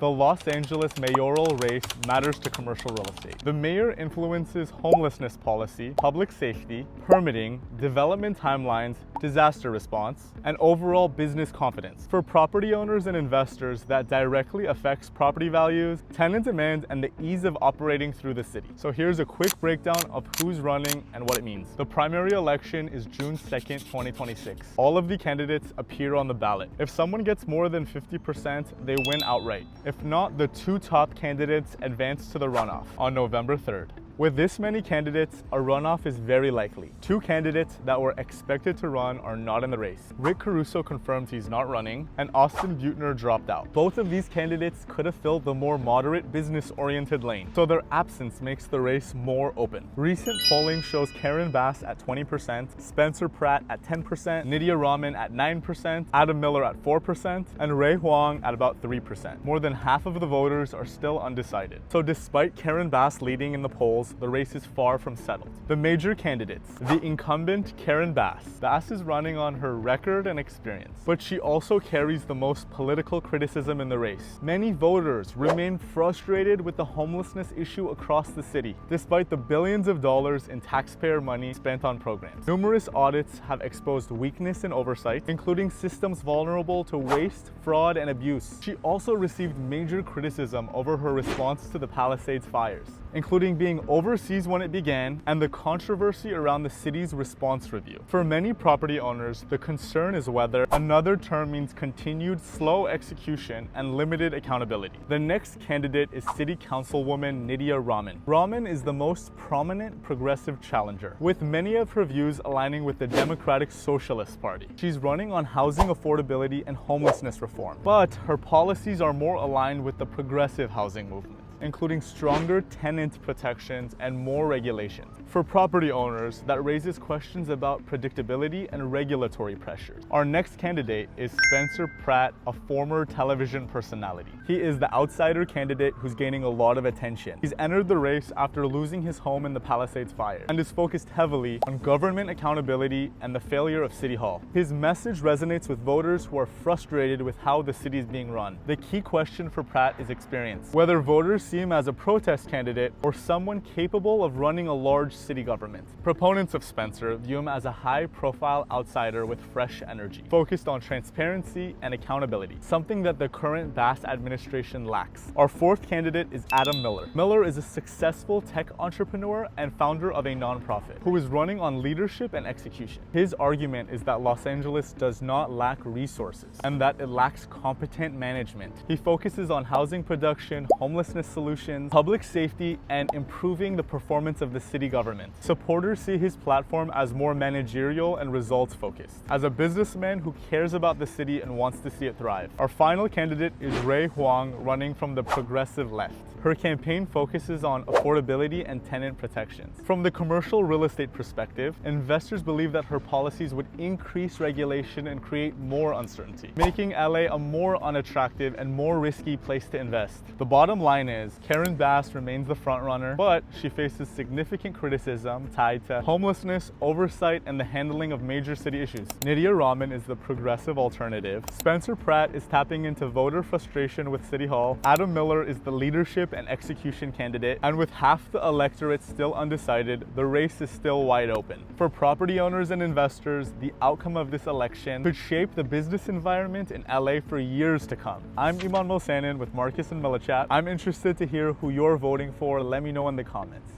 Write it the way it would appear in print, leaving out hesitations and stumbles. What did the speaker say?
The Los Angeles mayoral race matters to commercial real estate. The mayor influences homelessness policy, public safety, permitting, development timelines, disaster response, and overall business confidence. For property owners and investors, that directly affects property values, tenant demand, and the ease of operating through the city. So here's a quick breakdown of who's running and what it means. The primary election is June 2nd, 2026. All of the candidates appear on the ballot. If someone gets more than 50%, they win outright. If not, the two top candidates advance to the runoff on November 3rd. With this many candidates, a runoff is very likely. Two candidates that were expected to run are not in the race. Rick Caruso confirmed he's not running, and Austin Beutner dropped out. Both of these candidates could have filled the more moderate, business-oriented lane, so their absence makes the race more open. Recent polling shows Karen Bass at 20%, Spencer Pratt at 10%, Nydia Raman at 9%, Adam Miller at 4%, and Ray Huang at about 3%. More than half of the voters are still undecided. So despite Karen Bass leading in the polls, the race is far from settled. The major candidates. The incumbent Karen Bass. Bass is running on her record and experience, but she also carries the most political criticism in the race. Many voters remain frustrated with the homelessness issue across the city, despite the billions of dollars in taxpayer money spent on programs. Numerous audits have exposed weakness in oversight, including systems vulnerable to waste, fraud, and abuse. She also received major criticism over her response to the Palisades fires, including being overseas when it began and the controversy around the city's response review. For many property owners, the concern is whether another term means continued slow execution and limited accountability. The next candidate is City Councilwoman Nydia Raman. Raman is the most prominent progressive challenger, with many of her views aligning with the Democratic Socialist Party. She's running on housing affordability and homelessness reform, but her policies are more aligned with the progressive housing movement, including stronger tenant protections and more regulations. For property owners, that raises questions about predictability and regulatory pressures. Our next candidate is Spencer Pratt, a former television personality. He is the outsider candidate who's gaining a lot of attention. He's entered the race after losing his home in the Palisades fire and is focused heavily on government accountability and the failure of City Hall. His message resonates with voters who are frustrated with how the city is being run. The key question for Pratt is experience. Whether voters see him as a protest candidate or someone capable of running a large city government. Proponents of Spencer view him as a high-profile outsider with fresh energy, focused on transparency and accountability, something that the current Bass administration lacks. Our fourth candidate is Adam Miller. Miller is a successful tech entrepreneur and founder of a nonprofit who is running on leadership and execution. His argument is that Los Angeles does not lack resources and that it lacks competent management. He focuses on housing production, homelessness solutions, public safety, and improving the performance of the city government. Supporters see his platform as more managerial and results focused, as a businessman who cares about the city and wants to see it thrive. Our final candidate is Ray Huang, running from the progressive left. Her campaign focuses on affordability and tenant protections. From the commercial real estate perspective, investors believe that her policies would increase regulation and create more uncertainty, making LA a more unattractive and more risky place to invest. The bottom line is, Karen Bass remains the frontrunner, but she faces significant criticism tied to homelessness, oversight, and the handling of major city issues. Nydia Raman is the progressive alternative. Spencer Pratt is tapping into voter frustration with City Hall. Adam Miller is the leadership and execution candidate, and with half the electorate still undecided, the race is still wide open. For property owners and investors, the outcome of this election could shape the business environment in LA for years to come. I'm Iman Mosanin with Marcus and Millichat. I'm interested to hear who you're voting for. Let me know in the comments.